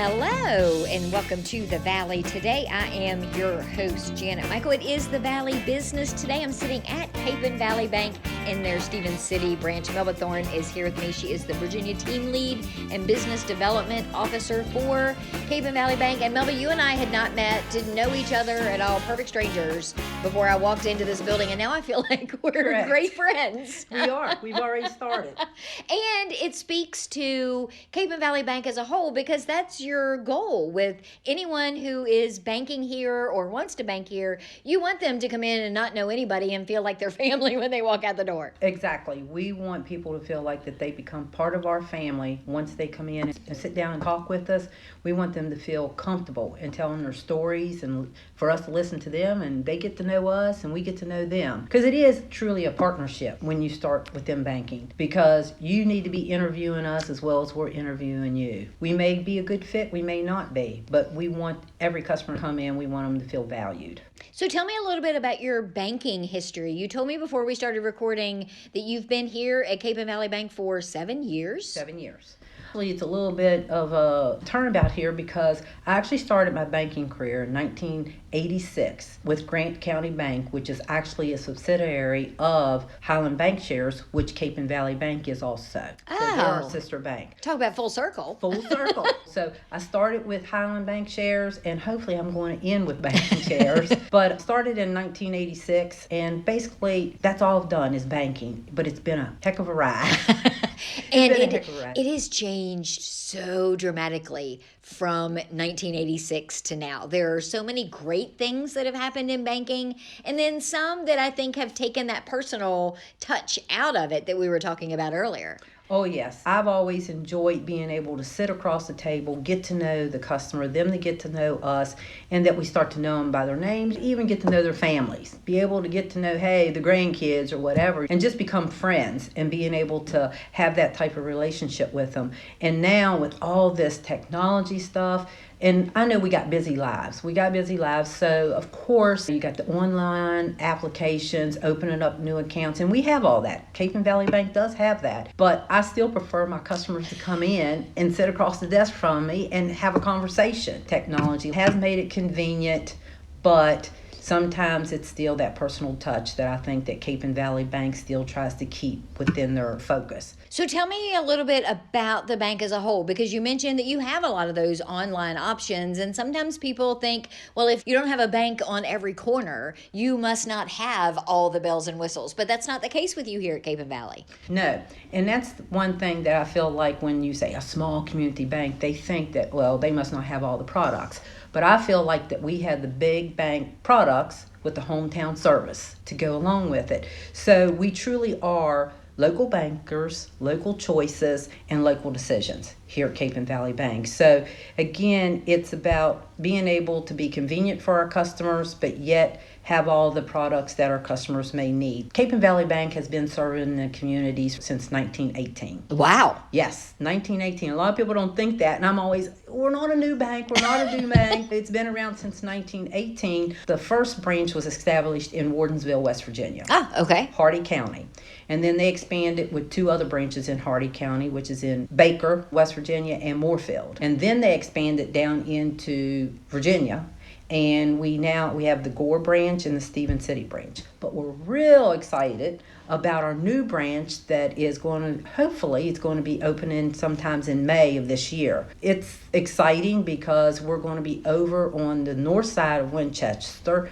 Hello and welcome to the Valley. Today I am your host, Janet Michael. It is the Valley Business. Today I'm sitting at Capon Valley Bank in their Stevens City branch. Melba Thorne is here with me. She is the Virginia Team Lead and Business Development Officer for Capon Valley Bank. And Melba, you and I had not met, didn't know each other at all, perfect strangers before I walked into this building. And now I feel like we're Correct. great friends. We are. We've already started. And it speaks to Capon Valley Bank as a whole, because that's your goal with anyone who is banking here or wants to bank here. You want them to come in and not know anybody and feel like they're family when they walk out the door. Exactly. We want people to feel like that they become part of our family once they come in and sit down and talk with us. We want them to feel comfortable in telling their stories and for us to listen to them, and they get to know us and we get to know them. Because it is truly a partnership when you start with them banking, because you need to be interviewing us as well as we're interviewing you. We may be a good fit, we may not be, but we want every customer to come in, we want them to feel valued. So tell me a little bit about your banking history. You told me before we started recording that you've been here at Capon Valley Bank for 7 years. 7 years. It's a little bit of a turnabout here because I actually started my banking career in 1986 with Grant County Bank, which is actually a subsidiary of Highland Bank Shares, which Capon Valley Bank is also. So they're our sister bank. Talk about full circle. Full circle. So I started with Highland Bank Shares, and hopefully I'm going to end with banking shares. But I started in 1986, and basically that's all I've done is banking. But it's been a heck of a ride. And it has changed so dramatically from 1986 to now. There are so many great things that have happened in banking, and then some that I think have taken that personal touch out of it that we were talking about earlier. Oh, yes. I've always enjoyed being able to sit across the table, get to know the customer, them to get to know us, and that we start to know them by their names, even get to know their families. Be able to get to know, hey, the grandkids or whatever, and just become friends and being able to have that type of relationship with them. And now with all this technology stuff, and I know we got busy lives. So, of course, you got the online applications, opening up new accounts, and we have all that. Capon Valley Bank does have that. But I still prefer my customers to come in and sit across the desk from me and have a conversation. Technology has made it convenient, but sometimes it's still that personal touch that I think that Capon Valley Bank still tries to keep within their focus. So tell me a little bit about the bank as a whole, because you mentioned that you have a lot of those online options, and sometimes people think, well, if you don't have a bank on every corner, you must not have all the bells and whistles. But that's not the case with you here at Capon Valley. No, and that's one thing that I feel like when you say a small community bank, they think that, well, they must not have all the products. But I feel like that we have the big bank products with the hometown service to go along with it. So we truly are local bankers, local choices, and local decisions here at Capon Valley Bank. So again, it's about being able to be convenient for our customers, but yet have all the products that our customers may need. Capon Valley Bank has been serving the communities since 1918. Wow. Yes, 1918. A lot of people don't think that, and I'm always, we're not a new bank, we're not a new bank. It's been around since 1918. The first branch was established in Wardensville, West Virginia. Ah, okay. Hardy County. And then they expanded with 2 other branches in Hardy County, which is in Baker, West Virginia, and Moorefield. And then they expanded down into Virginia. And we have the Gore branch and the Stevens City branch. But we're real excited about our new branch that is hopefully it's going to be opening sometimes in May of this year. It's exciting because we're going to be over on the north side of Winchester.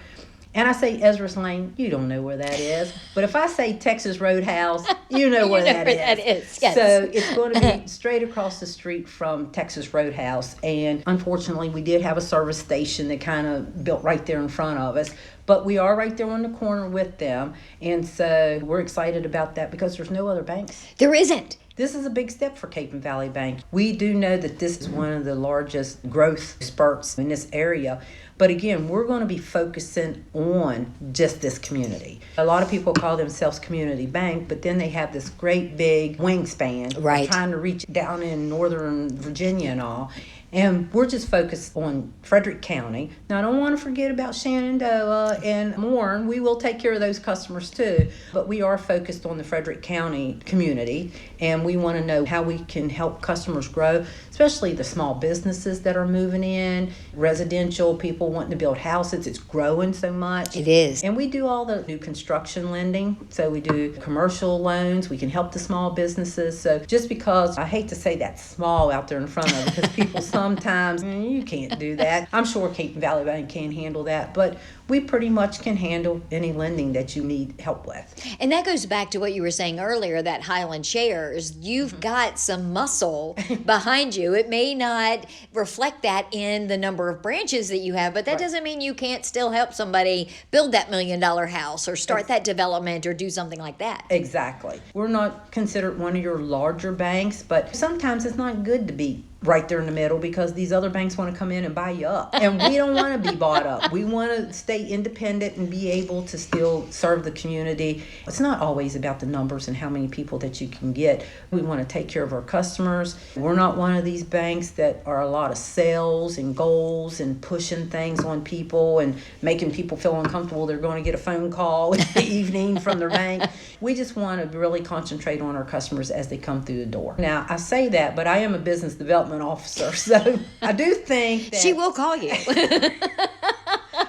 And I say Ezra's Lane, you don't know where that is. But if I say Texas Roadhouse, you know where that is. Yes. So it's going to be straight across the street from Texas Roadhouse. And unfortunately, we did have a service station that kind of built right there in front of us. But we are right there on the corner with them. And so we're excited about that because there's no other banks. There isn't. This is a big step for Capon Valley Bank. We do know that this is one of the largest growth spurts in this area. But again, we're going to be focusing on just this community. A lot of people call themselves community bank, but then they have this great big wingspan, right, trying to reach down in northern Virginia and all. And we're just focused on Frederick County. Now, I don't want to forget about Shenandoah and Warren. We will take care of those customers too. But we are focused on the Frederick County community, and we want to know how we can help customers grow, especially the small businesses that are moving in, residential people wanting to build houses. It's growing so much. It is. And we do all the new construction lending. So we do commercial loans. We can help the small businesses. So just because I hate to say that small out there in front of it, because people sometimes, you can't do that. I'm sure Capon Valley Bank can handle that, but we pretty much can handle any lending that you need help with. And that goes back to what you were saying earlier, that Highland Shares. You've got some muscle behind you. It may not reflect that in the number of branches that you have, but that doesn't mean you can't still help somebody build that $1 million house or start that development or do something like that. Exactly. We're not considered one of your larger banks, but sometimes it's not good to be right there in the middle because these other banks want to come in and buy you up. And we don't want to be bought up. We want to stay independent and be able to still serve the community. It's not always about the numbers and how many people that you can get. We want to take care of our customers. We're not one of these banks that are a lot of sales and goals and pushing things on people and making people feel uncomfortable. They're going to get a phone call in the evening from their bank. We just want to really concentrate on our customers as they come through the door. Now, I say that, but I am a business development officer, so I do think that She will call you.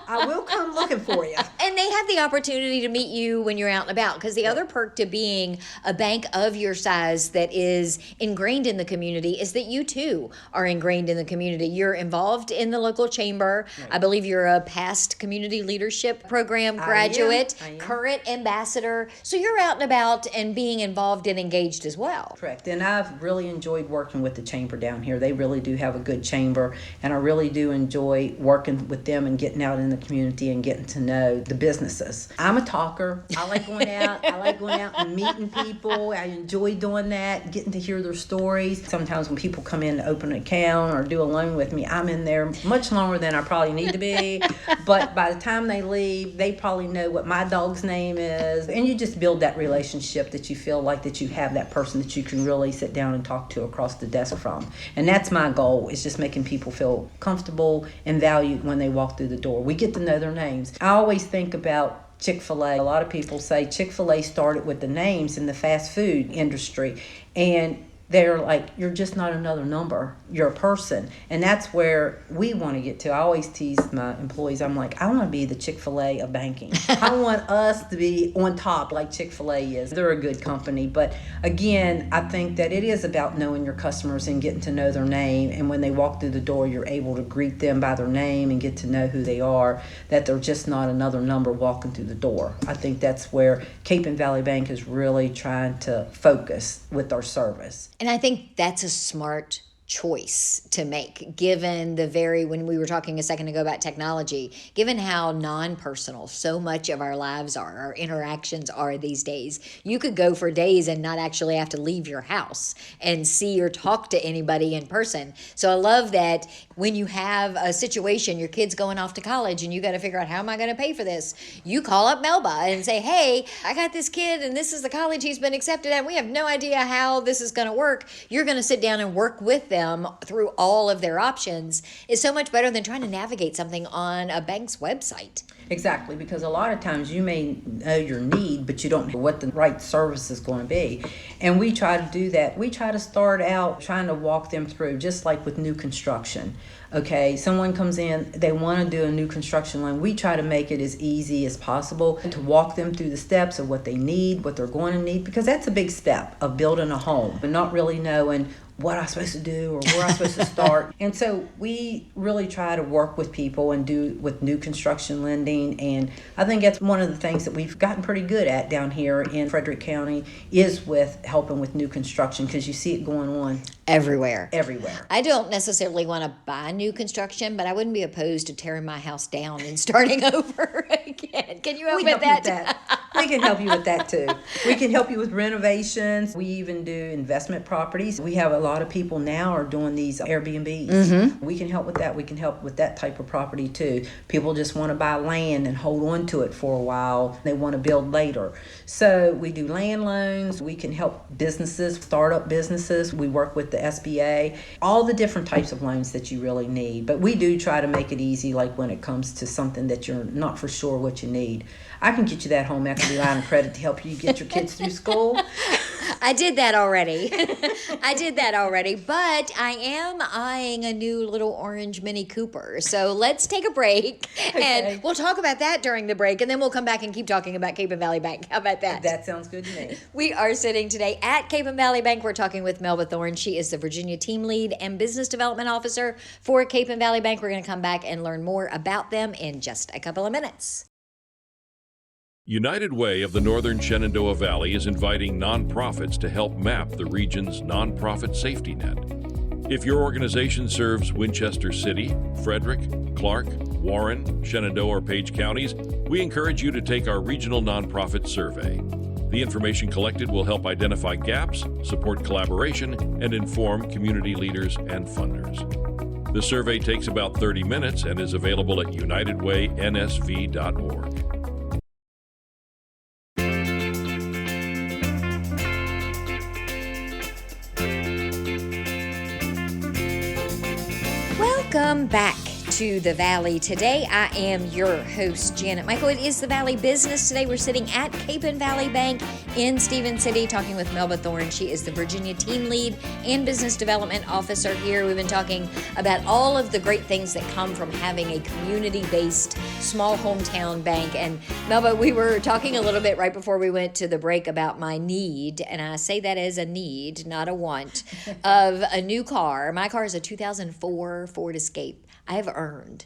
I will come looking for you. And they have the opportunity to meet you when you're out and about, because the other perk to being a bank of your size that is ingrained in the community is that you too are ingrained in the community. You're involved in the local chamber. Right. I believe you're a past community leadership program graduate, I am. Current ambassador. So you're out and about and being involved and engaged as well. Correct. And I've really enjoyed working with the chamber down here. They really do have a good chamber, and I really do enjoy working with them and getting out in the community and getting to know the businesses. I'm a talker. I like going out. I like going out and meeting people. I enjoy doing that, getting to hear their stories. Sometimes when people come in to open an account or do a loan with me, I'm in there much longer than I probably need to be. But by the time they leave, they probably know what my dog's name is. And you just build that relationship that you feel like that you have that person that you can really sit down and talk to across the desk from. And that's my goal, is just making people feel comfortable and valued when they walk through the door. We get to know their names. I always think about Chick-fil-A. A lot of people say Chick-fil-A started with the names in the fast food industry, and they're like, you're just not another number. You're a person. And that's where we want to get to. I always tease my employees. I'm like, I want to be the Chick-fil-A of banking. I want us to be on top like Chick-fil-A is. They're a good company. But again, I think that it is about knowing your customers and getting to know their name. And when they walk through the door, you're able to greet them by their name and get to know who they are, that they're just not another number walking through the door. I think that's where Capon Valley Bank is really trying to focus with our service. And I think that's a smart choice to make, given when we were talking a second ago about technology, given how non-personal so much of our lives are, our interactions are these days. You could go for days and not actually have to leave your house and see or talk to anybody in person. So I love that when you have a situation, your kid's going off to college and you got to figure out, how am I going to pay for this? You call up Melba and say, hey, I got this kid and this is the college he's been accepted at. We have no idea how this is going to work. You're going to sit down and work with them through all of their options is so much better than trying to navigate something on a bank's website. Exactly, because a lot of times you may know your need, but you don't know what the right service is going to be. And we try to do that. We try to start out trying to walk them through, just like with new construction. Okay, someone comes in, they want to do a new construction loan. We try to make it as easy as possible to walk them through the steps of what they need, what they're going to need, because that's a big step of building a home and not really knowing what I'm supposed to do or where I'm supposed to start. And so we really try to work with people and do with new construction lending. And I think that's one of the things that we've gotten pretty good at down here in Frederick County, is with helping with new construction, because you see it going on everywhere. I don't necessarily want to buy new construction, but I wouldn't be opposed to tearing my house down and starting over again. Can you help with that? We can help you with that too. We can help you with renovations. We even do investment properties. We have a lot of people now are doing these Airbnbs. We can help with that. We can help with that type of property too. People just want to buy land and hold on to it for a while. They want to build later. So we do land loans. We can help businesses, startup businesses. We work with the SBA, all the different types of loans that you really need. But we do try to make it easy, like when it comes to something that you're not for sure what you need. I can get you that home equity line of credit to help you get your kids through school. I did that already. But I am eyeing a new little orange Mini Cooper. So let's take a break and we'll talk about that during the break, and then we'll come back and keep talking about Capon Valley Bank. How about that? That sounds good to me. We are sitting today at Capon Valley Bank. We're talking with Melba Thorne. She is the Virginia Team Lead and Business Development Officer for Capon Valley Bank. We're going to come back and learn more about them in just a couple of minutes. United Way of the Northern Shenandoah Valley is inviting nonprofits to help map the region's nonprofit safety net. If your organization serves Winchester City, Frederick, Clark, Warren, Shenandoah, or Page counties, we encourage you to take our regional nonprofit survey. The information collected will help identify gaps, support collaboration, and inform community leaders and funders. The survey takes about 30 minutes and is available at unitedwaynsv.org. Welcome back to the Valley. Today I am your host, Janet Michael. It is the Valley Business. Today we're sitting at Capon Valley Bank in Stephen City talking with Melba Thorne. She is the Virginia Team Lead and Business Development Officer here. We've been talking about all of the great things that come from having a community-based small hometown bank. And Melba, we were talking a little bit right before we went to the break about my need, and I say that as a need, not a want, of a new car. My car is a 2004 Ford Escape. I have earned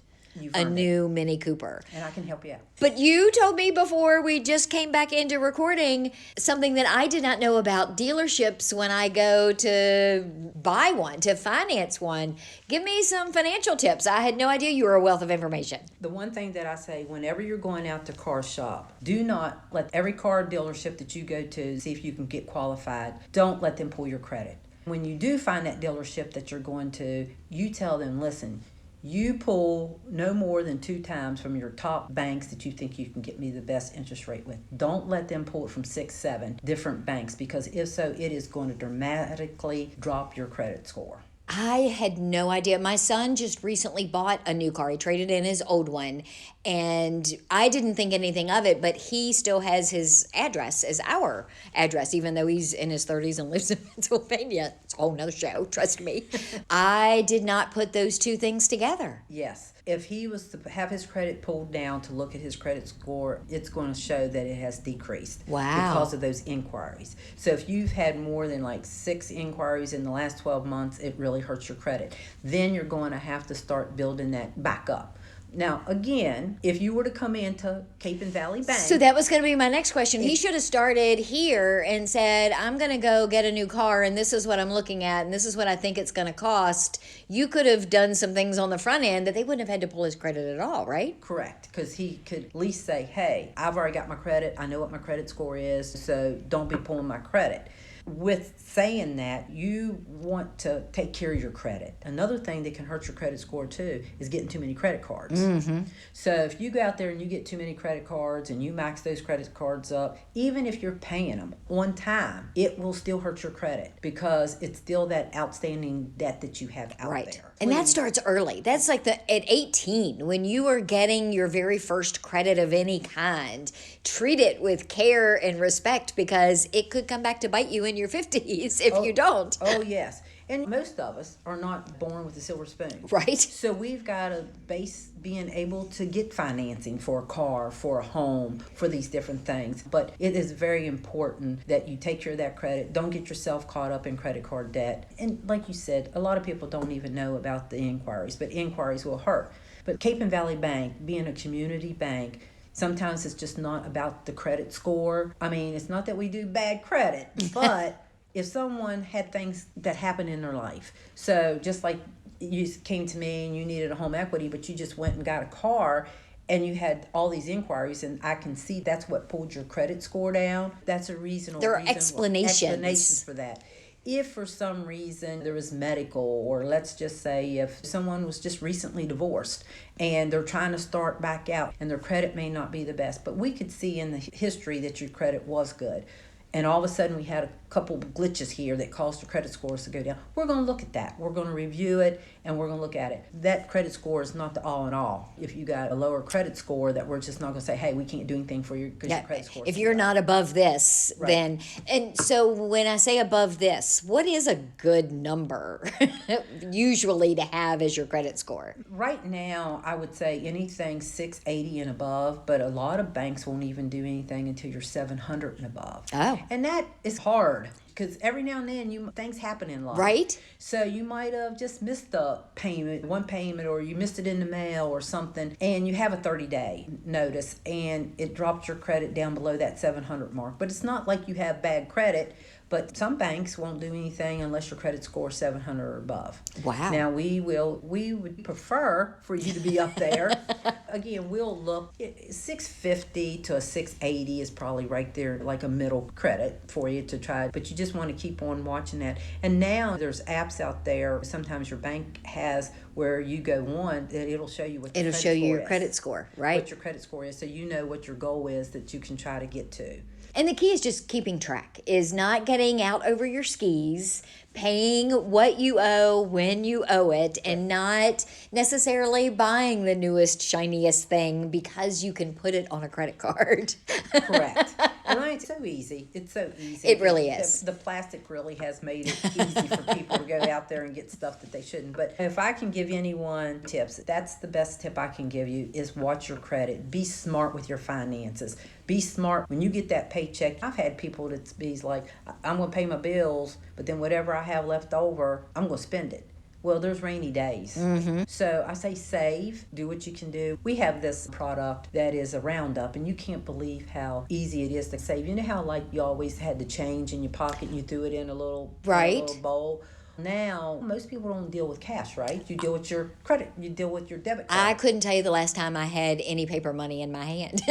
a new Mini Cooper. And I can help you out. But you told me before we just came back into recording something that I did not know about dealerships when I go to buy one, to finance one. Give me some financial tips. I had no idea you were a wealth of information. The one thing that I say, whenever you're going out to car shop, do not let every car dealership that you go to see if you can get qualified. Don't let them pull your credit. When you do find that dealership that you're going to, you tell them, listen, you pull no more than 2 times from your top banks that you think you can get me the best interest rate with. Don't let them pull it from 6, 7 different banks, because if so, it is going to dramatically drop your credit score. I had no idea. My son just recently bought a new car. He traded in his old one, and I didn't think anything of it, but he still has his address as our address, even though he's in his 30s and lives in Pennsylvania. It's a whole nother show, trust me. I did not put those two things together. Yes. If he was to have his credit pulled down to look at his credit score, it's going to show that it has decreased. Wow. Because of those inquiries. So if you've had more than like 6 inquiries in the last 12 months, it really hurts your credit. Then you're going to have to start building that back up. Now, again, if you were to come into Capon Valley Bank. So that was going to be my next question. He should have started here and said, I'm going to go get a new car, and this is what I'm looking at, and this is what I think it's going to cost. You could have done some things on the front end that they wouldn't have had to pull his credit at all, right? Correct, because he could at least say, hey, I've already got my credit. I know what my credit score is, so don't be pulling my credit. With saying that, you want to take care of your credit. Another thing that can hurt your credit score too is getting too many credit cards. Mm-hmm. So if you go out there and you get too many credit cards and you max those credit cards up, even if you're paying them on time, it will still hurt your credit because it's still that outstanding debt that you have out there. And that starts early. That's like at 18, when you are getting your very first credit of any kind. Treat it with care and respect, because it could come back to bite you in your 50s if you don't. Oh, yes. And most of us are not born with a silver spoon. Right. So we've got to base being able to get financing for a car, for a home, for these different things. But it is very important that you take care of that credit. Don't get yourself caught up in credit card debt. And like you said, a lot of people don't even know about the inquiries, but inquiries will hurt. But Capon Valley Bank, being a community bank, sometimes it's just not about the credit score. I mean, it's not that we do bad credit, but if someone had things that happen in their life, so just like you came to me and you needed a home equity, but you just went and got a car, and you had all these inquiries, and I can see that's what pulled your credit score down. That's a reasonable There are reason. explanations For that. If for some reason there was medical, or let's just say if someone was just recently divorced and they're trying to start back out and their credit may not be the best, but we could see in the history that your credit was good, and all of a sudden we had a couple of glitches here that caused the credit scores to go down, we're going to look at that. We're going to review it, and we're going to look at it. That credit score is not the all in all. If you got a lower credit score, that we're just not going to say, hey, we can't do anything for you because your credit score is if you're not above this, Right. then, and so when I say above this, what is a good number usually to have as your credit score? Right now, I would say anything 680 and above, but a lot of banks won't even do anything until you're 700 and above. Oh. And that is hard because every now and then things happen in life. Right. So you might have just missed a payment, one payment, or you missed it in the mail or something, and you have a 30-day notice, and it dropped your credit down below that 700 mark. But it's not like you have bad credit. But some banks won't do anything unless your credit score is 700 or above. Wow. Now we would prefer for you to be up there. Again, we'll look 650 to a 680 is probably right there, like a middle credit for you to try. But you just want to keep on watching that. And now there's apps out there. Sometimes your bank has where you go on that it'll show you what your It'll show you your credit score, right? What your credit score is, so you know what your goal is that you can try to get to. And the key is just keeping track, is not getting out over your skis, paying what you owe when you owe it, and not necessarily buying the newest, shiniest thing because you can put it on a credit card. Correct. And it's so easy. It's so easy. It really is. The plastic really has made it easy for people to go out there and get stuff that they shouldn't. But if I can give anyone tips, that's the best tip I can give you, is watch your credit. Be smart with your finances. Be smart. When you get that paycheck, I've had people that be like, I'm going to pay my bills, but then whatever I have left over, I'm going to spend it. Well, there's rainy days. Mm-hmm. So I say save, do what you can do. We have this product that is a roundup, and you can't believe how easy it is to save. You know how like you always had the change in your pocket and you threw it in a little, Right. in a little bowl? Now, most people don't deal with cash, right? You deal with your credit. You deal with your debit card. I couldn't tell you the last time I had any paper money in my hand.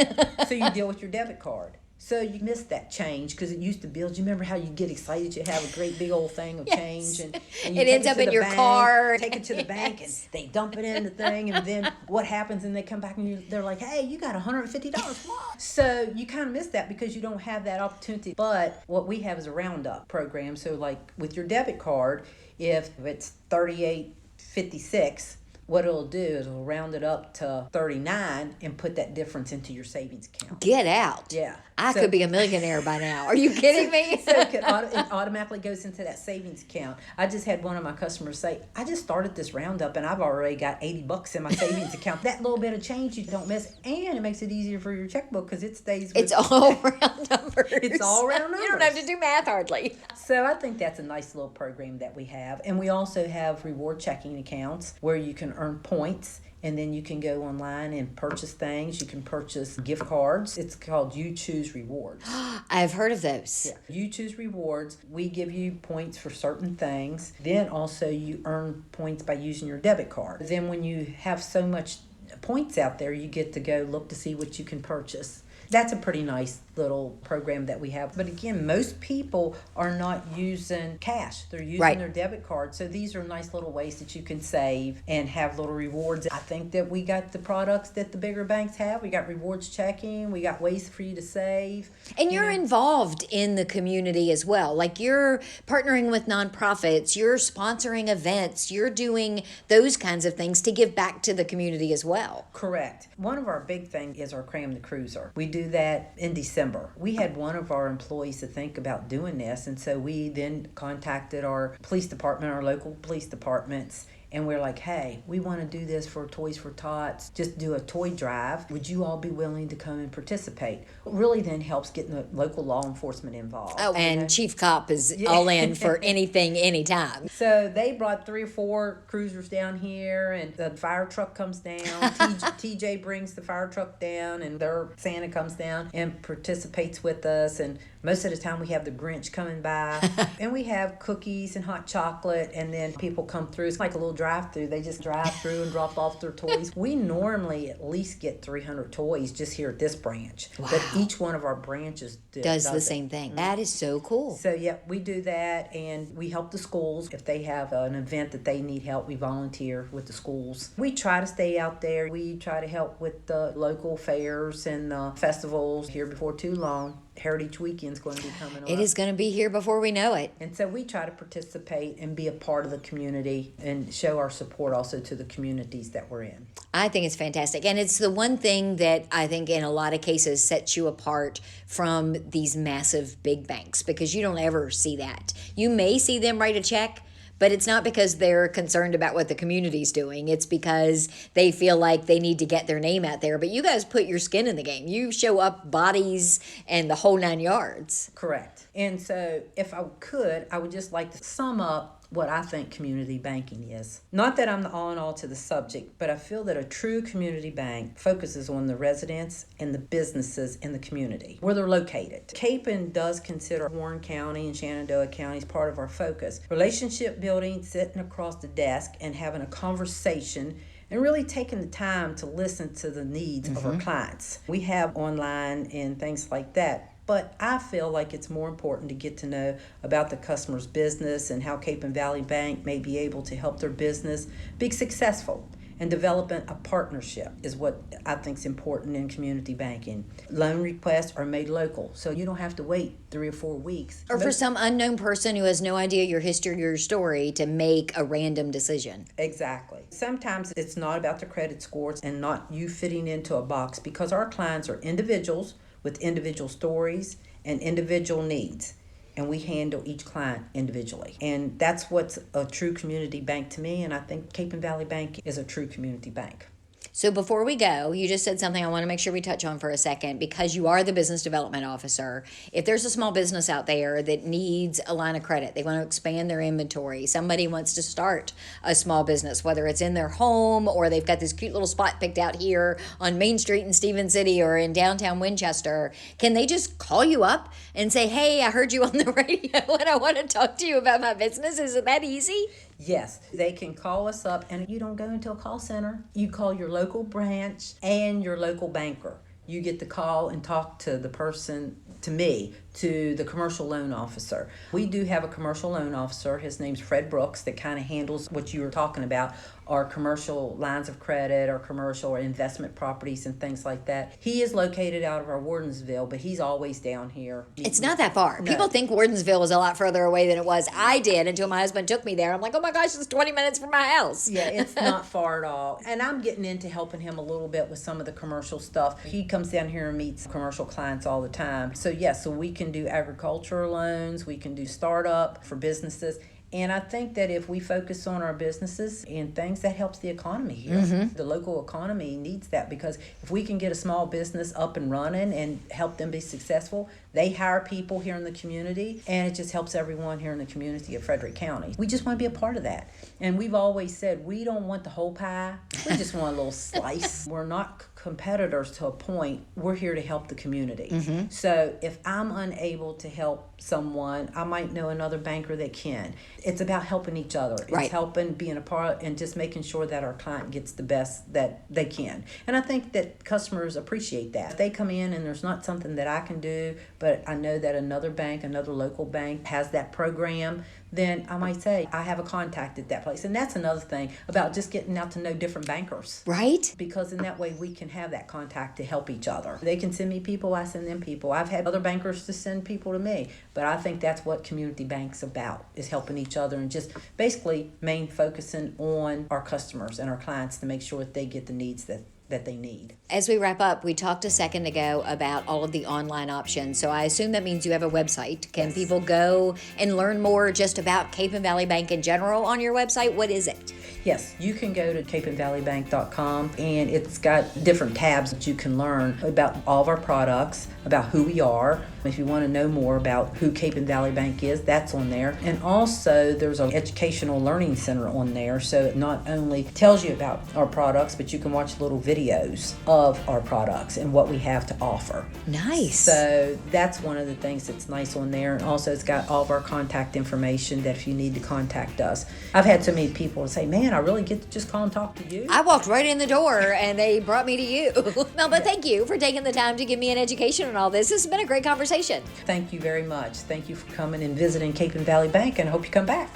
So you deal with your debit card. So you miss that change because it used to build. You remember how you get excited? You have a great big old thing of Yes. change, and you It take ends up to in the your bank, car. Take it to the bank, and they dump it in the thing, and then what happens? And they come back and they're like, "Hey, you got $150." What? So you kind of miss that because you don't have that opportunity. But what we have is a roundup program. So like with your debit card, if it's $38.56. What it'll do is it'll round it up to 39 and put that difference into your savings account. Get out. Yeah. I So- could be a millionaire by now. Are you kidding me? So it automatically goes into that savings account. I just had one of my customers say, I just started this roundup and I've already got $80 in my savings account. That little bit of change you don't miss, and it makes it easier for your checkbook because it stays with It's all round numbers. It's all round You don't numbers. have to do math hardly. So I think that's a nice little program that we have. And we also have reward checking accounts where you can earn points, and then you can go online and purchase things. You can purchase gift cards. It's called UChoose Rewards. I've heard of those. Yeah. UChoose Rewards, we give you points for certain things. Then also you earn points by using your debit card. Then when you have so much points out there, you get to go look to see what you can purchase. That's a pretty nice little program that we have. But again, most people are not using cash. They're using Right. their debit card. So these are nice little ways that you can save and have little rewards. I think that we got the products that the bigger banks have. We got rewards checking. We got ways for you to save. And You you're know? involved in the community as well. Like you're partnering with nonprofits, you're sponsoring events, you're doing those kinds of things to give back to the community as well. Correct. One of our big things is our Cram the Cruiser. We do that in December. We had one of our employees to think about doing this, and so we then contacted our police department, our local police departments, and we're like, hey, we want to do this for Toys for Tots, just do a toy drive. Would you all be willing to come and participate? It really then helps getting the local law enforcement involved. Oh, you know? and Chief Cop is all in for anything, anytime. So they brought 3 or 4 cruisers down here, and the fire truck comes down. TJ brings the fire truck down, and their Santa comes down and participates with us. And most of the time we have the Grinch coming by, and we have cookies and hot chocolate, and then people come through. It's like a little drive-through. They just drive through and drop off their toys. We normally at least get 300 toys just here at this branch. Wow. But each one of our branches does the same thing. That is so cool. So, yeah, we do that, and we help the schools. If they have an event that they need help, we volunteer with the schools. We try to stay out there. We try to help with the local fairs and the festivals here before too long. Heritage Weekend's going to be coming up. It is going to be here before we know it. And so we try to participate and be a part of the community and show our support also to the communities that we're in. I think it's fantastic. And it's the one thing that I think in a lot of cases sets you apart from these massive big banks, because you don't ever see that. You may see them write a check, but it's not because they're concerned about what the community's doing. It's because they feel like they need to get their name out there. But you guys put your skin in the game. You show up, bodies, and the whole 9 yards. Correct. And so if I could, I would just like to sum up what I think community banking is. Not that I'm the all in all to the subject, but I feel that a true community bank focuses on the residents and the businesses in the community, where they're located. Capon does consider Warren County and Shenandoah County as part of our focus. Relationship building, sitting across the desk and having a conversation and really taking the time to listen to the needs of our clients. We have online and things like that. But I feel like it's more important to get to know about the customer's business and how Capon Valley Bank may be able to help their business be successful. And developing a partnership is what I think is important in community banking. Loan requests are made local, so you don't have to wait 3 or 4 weeks. Or for some unknown person who has no idea your history or your story to make a random decision. Exactly. Sometimes it's not about the credit scores and not you fitting into a box, because our clients are individuals with individual stories and individual needs, and we handle each client individually. And that's what's a true community bank to me, and I think Capon Valley Bank is a true community bank. So before we go, you just said something I want to make sure we touch on for a second, because you are the business development officer. If there's a small business out there that needs a line of credit, they want to expand their inventory, somebody wants to start a small business, whether it's in their home or they've got this cute little spot picked out here on Main Street in Stephen City or in downtown Winchester, can they just call you up and say, hey, I heard you on the radio and I want to talk to you about my business? Is it that easy? Yes, they can call us up, and you don't go into a call center. You call your local branch and your local banker. You get to call and talk to the person, to me, to the commercial loan officer. We do have a commercial loan officer. His name's Fred Brooks, that kind of handles what you were talking about, our commercial lines of credit, our commercial or investment properties and things like that. He is located out of our Wardensville, but he's always down here. It's not that far. No. People think Wardensville is a lot further away than it was. I did until my husband took me there. I'm like, oh my gosh, it's 20 minutes from my house. Yeah, it's not far at all. And I'm getting into helping him a little bit with some of the commercial stuff. He comes down here and meets commercial clients all the time. So yes, so we can do agricultural loans, we can do startup for businesses. And I think that if we focus on our businesses and things, that helps the economy here. The local economy needs that, because if we can get a small business up and running and help them be successful, they hire people here in the community, and it just helps everyone here in the community of Frederick County. We just want to be a part of that. And we've always said we don't want the whole pie. We just want a little slice. We're not competitors to a point. We're here to help the community. So if I'm unable to help someone, I might know another banker that can. It's about helping each other. Right. It's helping, being a part, and just making sure that our client gets the best that they can. And I think that customers appreciate that. If they come in and there's not something that I can do, but I know that another bank, another local bank has that program, then I might say, I have a contact at that place. And that's another thing about just getting out to know different bankers. Right? Because in that way we can have that contact to help each other. They can send me people, I send them people. I've had other bankers to send people to me. But I think that's what community bank's about, is helping each other and just basically main focusing on our customers and our clients to make sure that they get the needs that they need. As we wrap up, we talked a second ago about all of the online options. So I assume that means you have a website. Can people go and learn more just about Capon Valley Bank in general on your website? What is it? Yes, you can go to caponvalleybank.com, and it's got different tabs that you can learn about all of our products, about who we are, If you want to know more about who Capon Valley Bank is, that's on there. And also there's an educational learning center on there, so it not only tells you about our products, but you can watch little videos of our products and what we have to offer. Nice. So that's one of the things that's nice on there. And also it's got all of our contact information that if you need to contact us. I've had so many people say, man, I really get to just call and talk to you. I walked right in the door and they brought me to you. No, but thank you for taking the time to give me an education on all this. This has been a great conversation. Thank you very much. Thank you for coming and visiting Capon Valley Bank, and I hope you come back.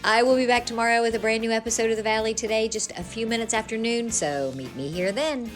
I will be back tomorrow with a brand new episode of The Valley Today, just a few minutes after noon, so meet me here then.